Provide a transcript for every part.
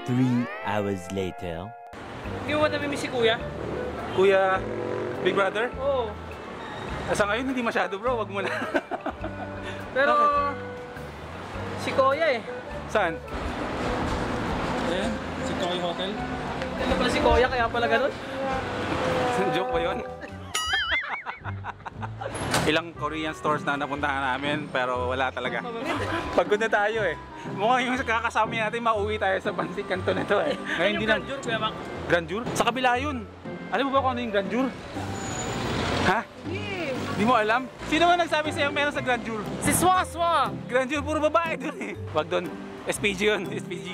3 hours later. Hindi mo ba namimiss si Kuya? Kuya, Big Brother? Oo. Sa ngayon hindi masyado bro, wag mo na. Pero si Kuya eh. Saan? Ayan, si Toy Hotel. Ano pala si Kuya kaya pala ganun? Joke ba yun? Ilang Korean stores na napuntahan namin pero wala talaga. Pagod na tayo eh. Mukhang yung kakasama natin mauwi tayo sa Pansit Canton na to eh. Ngayon Ano hindi yung na. grandeur, Kuya Mac? Grandeur? Sa kabila yun. Alam mo ba kung ano yung grandeur? Ha? Di mo alam? Sino ba nagsabi sa'yo meron sa grandeur? Si Swaswa! Grandeur, puro babae dun eh. Wag dun. SPG yun, SPG.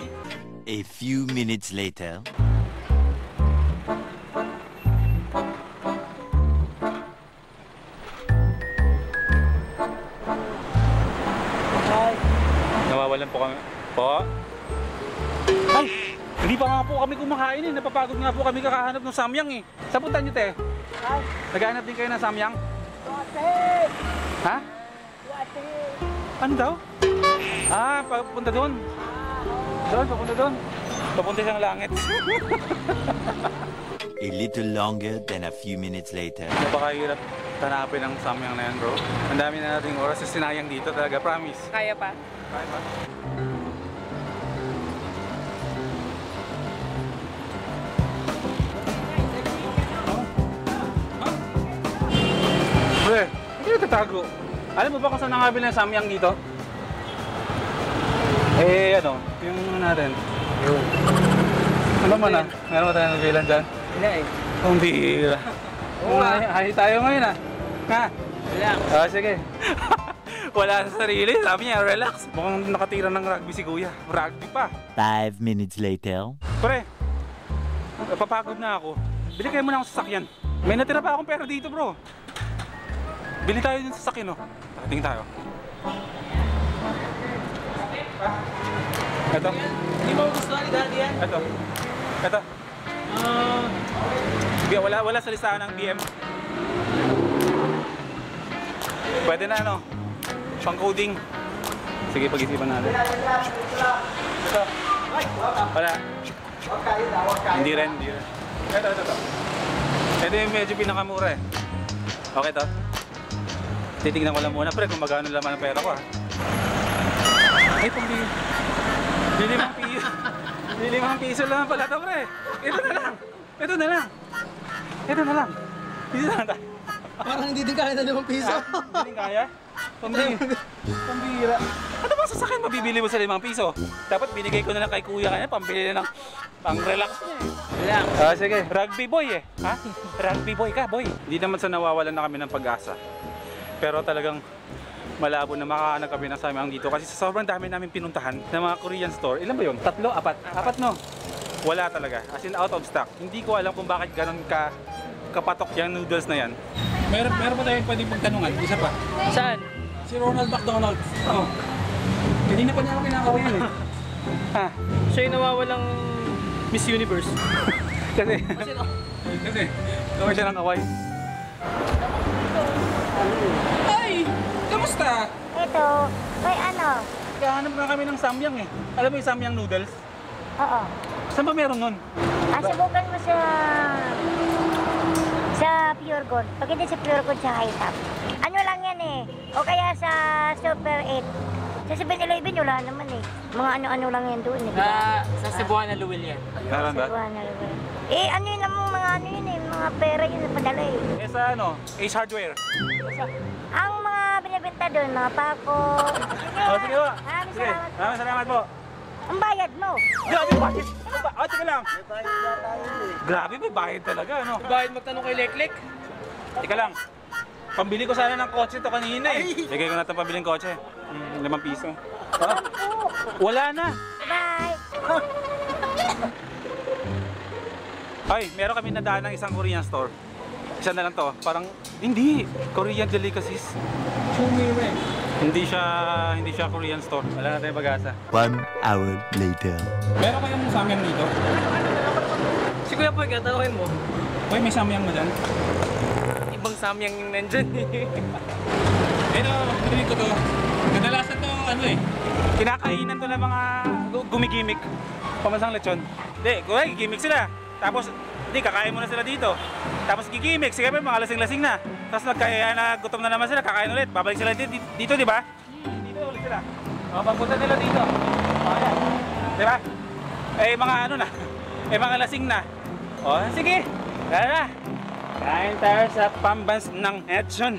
A few minutes later. Nawawalan po kami. Po? Ay! Hindi pa nga po kami kumakain eh. Napapagod nga po kami kakahanap ng samyang eh. Saan punta nyo te? Ay, Naghahanap din kayo ng samyang? wate! Ha? Wate! Ano daw? Ah, papunta doon. Doon, papunta doon. Papunta siyang langit. A little longer than a few minutes later. Napakahirap hanapin ang samyang na yan bro. Ang dami na nating oras na sinayang dito talaga, promise. Kaya pa? Kaya ba? Pre, hindi ka tatago. Alam mo ba kung saan nangabil ng samyang dito? Eh, ano, yung natin. Yun. Ano man ah? Meron ba tayo ng kailan dyan? Wala eh. Kung bihira. Oo nga. Hay tayo ngayon ah. Ha? Wala. Ah, sige. Wala sa sarili. Sabi niya, relax. Mukhang nakatira ng rugby si Kuya. Rugby pa. 5 minutes later. Pre, napapagod na ako. Bili kayo muna akong sasakyan. May natira pa akong pera dito bro. Bili tayo yung sasakyan oh. Nakating tayo. Ito. Hindi mo gusto ni Daddy yan? Ito. Ito. Wala sa listahan ng BM. Pwede na ano? Pang coding. Sige, pag-isipan natin. Ito. Wala. Hindi rin. Ito. Ito yung medyo pinakamura eh. Okay to. Titignan ko lang muna pre kung magkano laman ang pera ko ah. Ay, pambili. Limang piso lang pala to pre. Ito na lang. Dito na lang tayo. Parang hindi din kaya na 5 piso. Hindi din kaya? Pambira. Ano bang sasakyan mabibili mo sa 5 piso? Dapat binigay ko na lang kay Kuya kanya, pambili na ng pang-relax niya eh. Wala. Ah, sige. Rugby boy eh. Ha? Rugby boy ka, boy. Hindi naman sa nawawalan na kami ng pag-asa. Pero talagang malabo na makahanap kami ng samyang dito kasi sa sobrang dami namin pinuntahan ng mga Korean store. Ilan ba yun? 3? 4? 4 no? Wala talaga. As in out of stock. Hindi ko alam kung bakit ganun kapatok yung noodles na yan. Meron pa tayong pwedeng pagtanungan. Isa pa. Saan? Si Ronald McDonald. Oh. Kanina pa niya ako kinakawayan eh. Ha? Siya yung nawawalang Miss Universe. Kasi gawin siya ng kaway. Ay! Kamusta? Ito, may ano? Kahanap nga kami ng samyang eh. Alam mo yung samyang noodles? Oo. Saan ba meron nun? Subukan mo sa Pure Gold. Pag hindi sa Pure Gold, sa High Top. Ano lang yan eh. O kaya sa Super 8. Sa 7-Eleven, wala naman eh. Mga ano-ano lang yan doon eh. Sa Cebuana Luwil yan. Meron ba? Eh, ano yun namang mga ano yun eh. Mga pera yun na padala eh. Eh sa ano? Ace Hardware. Ang mga binibenta doon, mga pako. Oh, sige ba? Maraming Sige. salamat. Maraming salamat po. Ang bayad mo. Grabe, bakit? Ano ba? Oh, sige lang. Grabe, may bayad talaga, ano? Bakit magtanong kay Leklek? Teka lang. Pambili ko sana ng kotse to kanina eh. Bigay ko na itong pabiling kotse. 5 piso. Ha? Wala na. Bye. Ay, meron kami nadaan ng isang Korean store. Isa na lang to. Parang, hindi. Korean delicacies. Hindi siya Korean store. Wala na tayong pag-asa. 1 hour later. Meron kayong samyang dito? Si Kuya Poy, katawin mo. Uy, may samyang mo dyan? Ibang samyang yung nandyan eh. Ito, pinili ko to. Kadalasan to, ano eh. Kinakainan to ng mga gumigimik. Pamansang lechon. Hindi, gigimik sila. Tapos, hindi, kakain muna sila dito. Tapos gigimik, sige pa, mga lasing-lasing na. Tapos nagkaya na, gutom na naman sila, kakain ulit. Babalik sila dito, di ba? Dito ulit sila. O, pagpunta nila dito. O, yan. Di ba? Eh, mga ano na. Eh, mga lasing na. O, sige. Tara na. Kain tayo sa pambans ng Edson.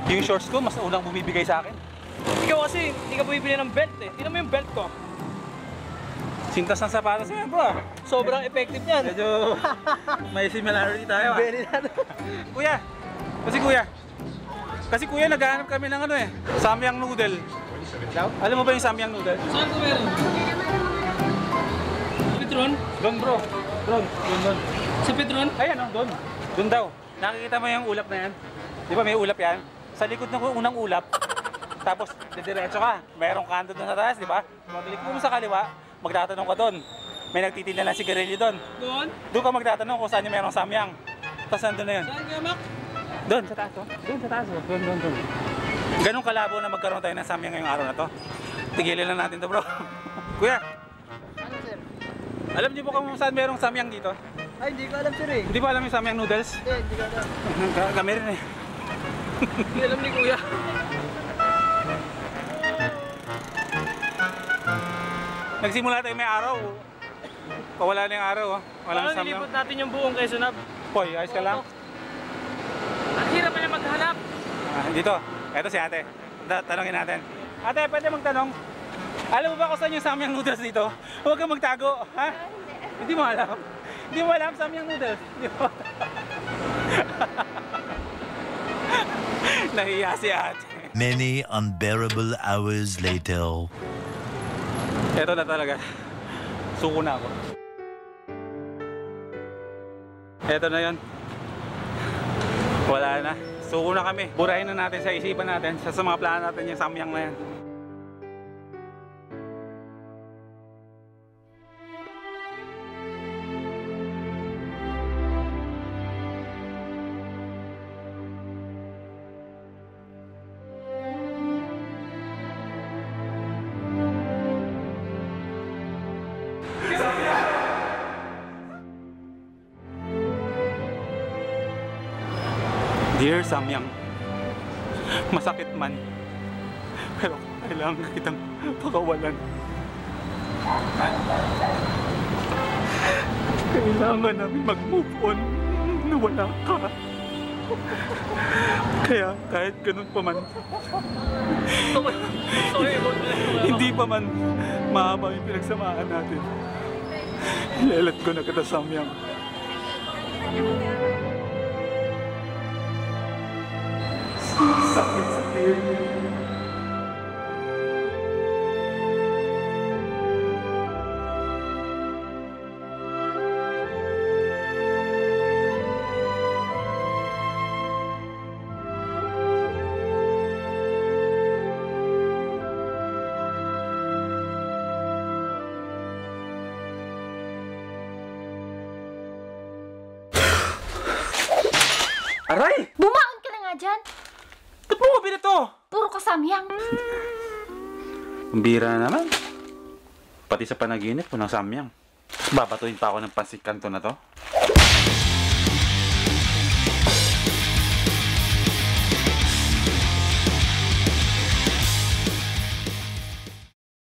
Yung shorts ko, mas unang bumibigay sa akin. Ikaw kasi, hindi ka bumibili ng belt eh. Tingnan mo yung belt ko. Sintas ng sapatos yan, bro. Sobrang effective yan. Medyo may similarity tayo. Very natin. Kuya, kasi kuya naghahanap kami ng ano eh, samyang noodle. Alam mo ba yung samyang noodle? Saan ko meron? Petron? Doon bro, doon. Sa Petron? Ayan o, doon. Doon daw. Nakikita mo yung ulap na yan? Di ba may ulap yan? Sa likod ng unang ulap, tapos didiretso ka. Mayroong kanto doon sa taas, di ba? Magbalik mo sa kaliwa, magtatanong ka doon. May nagtitinda ng sigarilyo doon. Doon? Doon ka magtatanong kung saan yung mayroong samyang. Tapos nandun na yun. Saan kaya, Mac? Doon sa taas, oh. Doon sa taas, oh. Doon. Ganun kalabo na magkaroon tayo ng samyang ngayong araw na to. Tigilan lang natin to, bro. Kuya, Ano, sir? alam niyo po kung saan mayroong samyang dito? Ay, hindi ko alam, sir eh. Hindi ba alam yung samyang noodles? Hindi ko alam. Kami rin eh. Hindi alam ni Kuya. Nagsimula tayo may araw. Pawala na yung araw, oh. Walang Parang samyang. nilipot natin yung buong Quezon Hub. Poy, ayos ka lang? Ang hirap na maghanap. Dito, eto si ate. Tanongin natin. Ate, pwede magtanong? Alam mo ba kung saan yung samyang noodles dito? Huwag kang magtago, ha? Hindi mo alam? Hindi mo alam samyang noodles? Hindi mo Nahiya si ate. Many unbearable hours later. Eto na talaga. Suko na ako. Eto na yon. Wala na. Suko na kami. Burahin na natin sa isipan natin. Sa mga plano natin yung samyang na yan. Dear Samyang, masakit man, pero kailangan kitang pakawalan. Kailangan namin mag-move on na wala ka. Kaya kahit ganun pa man, Sorry, hindi pa man mahaba yung pinagsamahan natin. Lelat ko na kita, Samyang. Sakit-sakit. Aray! Bumaon ka na nga dyan. Ba't mo mabili to? Puro ka samyang. Ang bira naman. Pati sa panaginip, punang samyang. Babatuin pa ako ng pansit kanto na to.